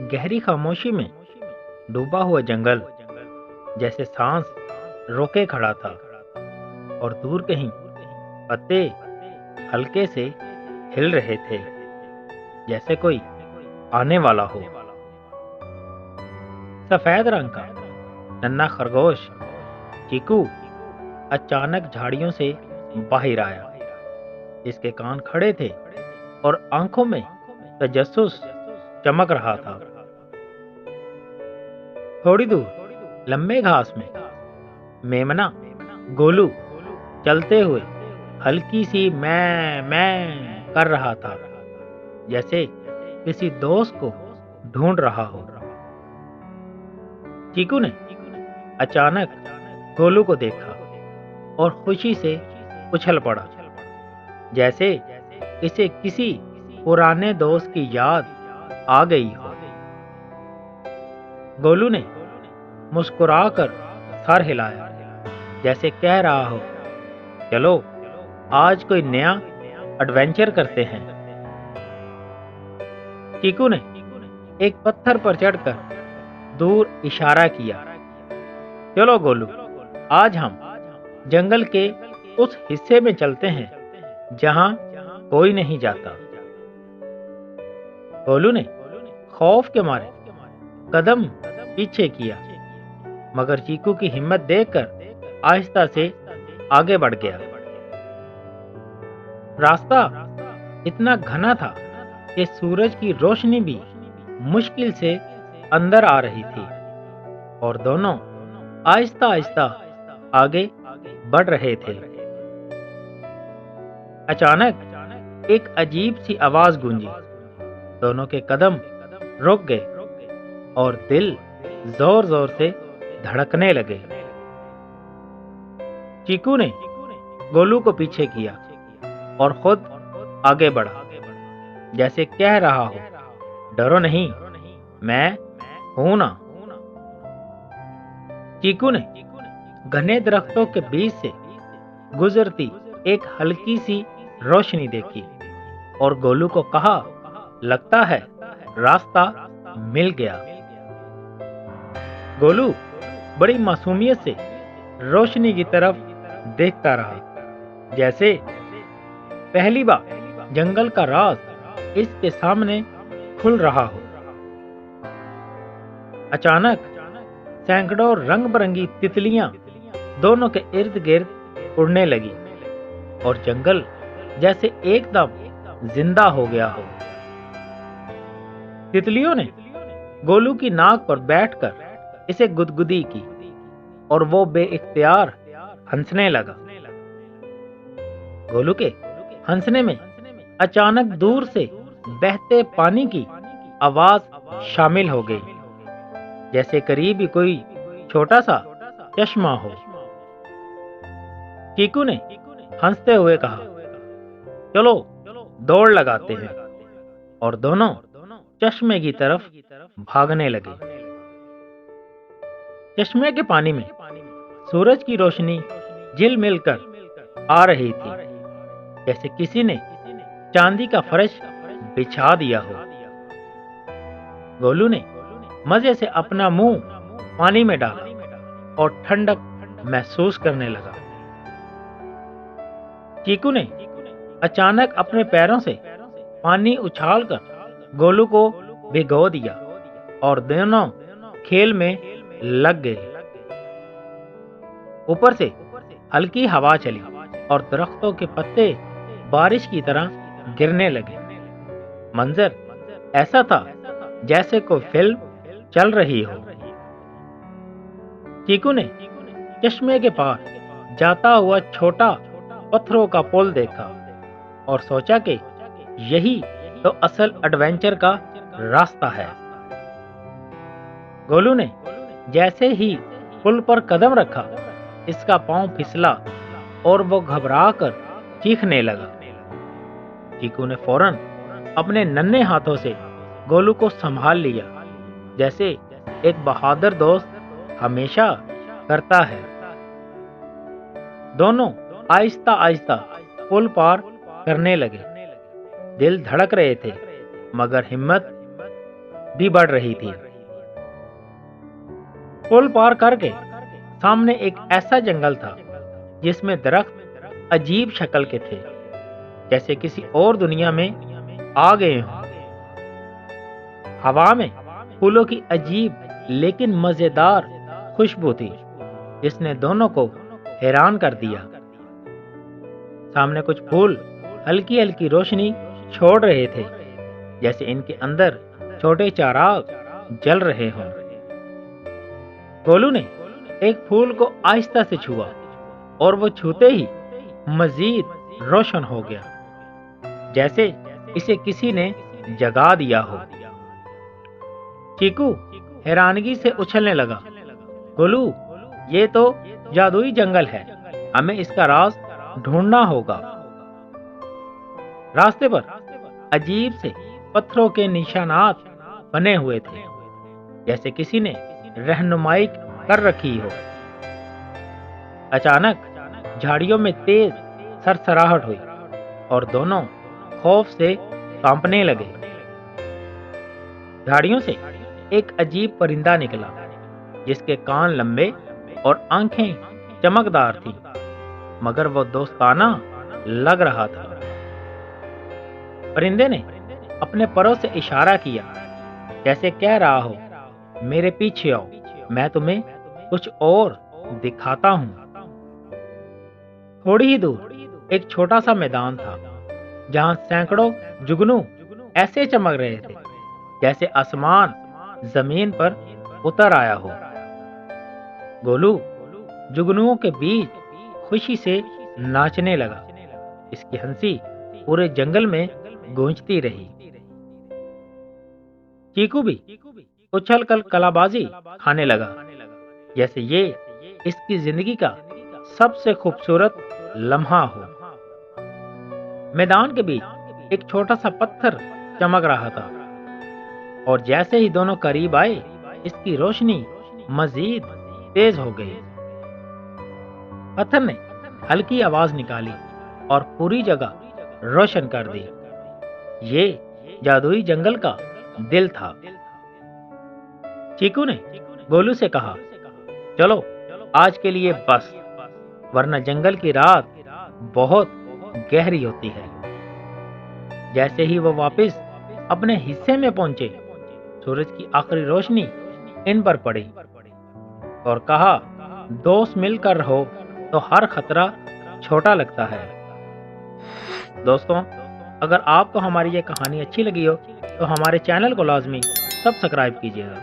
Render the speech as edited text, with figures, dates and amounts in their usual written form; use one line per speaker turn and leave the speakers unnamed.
गहरी खामोशी में डूबा हुआ जंगल जैसे सांस रोके खड़ा था और दूर कहीं पत्ते हल्के से हिल रहे थे जैसे कोई आने वाला हो। सफेद रंग का नन्हा खरगोश चीकू अचानक झाड़ियों से बाहर आया। इसके कान खड़े थे और आंखों में तजस्सुस चमक रहा था। थोड़ी दूर लंबे घास में मेमना गोलू चलते हुए हल्की सी मैं कर रहा था जैसे किसी दोस्त को ढूंढ रहा हो। चीकू ने अचानक गोलू को देखा और खुशी से उछल पड़ा जैसे इसे किसी पुराने दोस्त की याद आ गई हो। गोलू ने मुस्कुराकर सर हिलाया जैसे कह रहा हो, चलो आज कोई नया एडवेंचर करते हैं। चीकू ने एक पत्थर पर चढ़कर दूर इशारा किया, चलो गोलू आज हम जंगल के उस हिस्से में चलते हैं जहां कोई नहीं जाता। गोलू ने खौफ के मारे कदम पीछे किया मगर चीकू की हिम्मत देखकर आहिस्ता से आगे बढ़ गया। रास्ता इतना घना था कि सूरज की रोशनी भी मुश्किल से अंदर आ रही थी और दोनों आहिस्ता आहिस्ता आगे बढ़ रहे थे। अचानक एक अजीब सी आवाज गूंजी। दोनों के कदम रुक गए और दिल जोर जोर से धड़कने लगे। चीकू ने गोलू को पीछे किया और खुद आगे बढ़ा जैसे कह रहा हो, डरो नहीं, मैं हूं ना। चीकू ने घने दरख्तों के बीच से गुजरती एक हल्की सी रोशनी देखी और गोलू को कहा, लगता है रास्ता मिल गया। गोलू बड़ी मासूमियत से रोशनी की तरफ देखता रहा जैसे पहली बार जंगल का राज इसके सामने खुल रहा हो। अचानक सैकड़ों रंग बिरंगी तितलियां दोनों के इर्द गिर्द उड़ने लगी और जंगल जैसे एकदम जिंदा हो गया हो। तितलियों ने गोलू की नाक पर बैठकर इसे गुदगुदी की और वो बेइख्तियार हंसने लगा। गोलू के हंसने में अचानक दूर से बहते पानी की आवाज शामिल हो गई जैसे करीब ही कोई छोटा सा चश्मा हो। चीकू ने हंसते हुए कहा, चलो दौड़ लगाते हैं, और दोनों चश्मे की तरफ भागने लगे। चश्मे के पानी में सूरज की रोशनी झिलमिल कर आ रही थी जैसे किसी ने चांदी का फर्श बिछा दिया हो। गोलू ने मजे से अपना मुंह पानी में डाला और ठंडक महसूस करने लगा। चीकू ने अचानक अपने पैरों से पानी उछालकर गोलू को भिगो दिया और दोनों खेल में लग गए। ऊपर से हल्की हवा चली और दरख्तों के पत्ते बारिश की तरह गिरने लगे। मंजर ऐसा था जैसे कोई फिल्म चल रही हो। चीकू ने चश्मे के पार जाता हुआ छोटा पत्थरों का पुल देखा और सोचा कि यही तो असल एडवेंचर का रास्ता है। गोलू ने जैसे ही पुल पर कदम रखा, इसका पांव फिसला और वो घबराकर चीखने लगा। चीकू ने फौरन अपने नन्हे हाथों से गोलू को संभाल लिया जैसे एक बहादुर दोस्त हमेशा करता है। दोनों आहिस्ता आहिस्ता पुल पार करने लगे। दिल धड़क रहे थे मगर हिम्मत بھی بڑھ رہی تھی۔ پل پار کر کے سامنے ایک ایسا جنگل تھا جس میں درخت عجیب شکل کے تھے، جیسے کسی اور دنیا میں آ گئے ہوں۔ ہوا میں پھولوں کی عجیب لیکن مزیدار خوشبو تھی جس نے دونوں کو حیران کر دیا۔ سامنے کچھ پھول ہلکی ہلکی روشنی چھوڑ رہے تھے، جیسے ان کے اندر چھوٹے چراغ جل رہے ہوں۔ گولو نے ایک پھول کو آہستہ سے چھوا اور وہ چھوتے ہی مزید روشن ہو گیا، جیسے اسے کسی نے جگا دیا ہو۔ چیکو حیرانگی سے اچھلنے لگا۔ گولو، یہ تو جادوئی جنگل ہے، ہمیں اس کا راز ڈھونڈنا ہوگا۔ راستے پر عجیب سے پتھروں کے نشانات بنے ہوئے تھے، جیسے کسی نے رہنمائی کر رکھی ہو۔ اچانک جھاڑیوں میں تیز سرسراہٹ ہوئی اور دونوں خوف سے کانپنے لگے۔ جھاڑیوں سے ایک عجیب پرندہ نکلا جس کے کان لمبے اور آنکھیں چمکدار تھیں، مگر وہ دوستانہ لگ رہا تھا۔ پرندے نے اپنے پروں سے اشارہ کیا، جیسے کہہ رہا ہو، میرے پیچھے آؤ، میں تمہیں کچھ اور دکھاتا ہوں۔ تھوڑی ہی دور ایک چھوٹا سا میدان تھا جہاں سینکڑوں جگنو ایسے چمک رہے تھے جیسے آسمان زمین پر اتر آیا ہو۔ گولو جگنوؤں کے بیچ خوشی سے ناچنے لگا، اس کی ہنسی پورے جنگل میں گونجتی رہی۔ چیکو بھی اچھل کر کلا بازی کھانے لگا، جیسے یہ اس کی زندگی کا سب سے خوبصورت لمحہ ہو۔ میدان کے بیچ ایک چھوٹا سا پتھر چمک رہا تھا، اور جیسے ہی دونوں قریب آئے اس کی روشنی مزید تیز ہو گئی۔ پتھر نے ہلکی آواز نکالی اور پوری جگہ روشن کر دی۔ یہ جادوئی جنگل کا دل تھا۔ چیکو نے گولو سے کہا، چلو آج کے لیے بس، ورنہ جنگل کی رات بہت گہری ہوتی ہے۔ جیسے ہی وہ واپس اپنے حصے میں پہنچے، سورج کی آخری روشنی ان پر پڑی اور کہا، دوست مل کر رہو تو ہر خطرہ چھوٹا لگتا ہے۔ دوستوں، اگر آپ کو ہماری یہ کہانی اچھی لگی ہو تو ہمارے چینل کو لازمی سبسکرائب کیجیے گا۔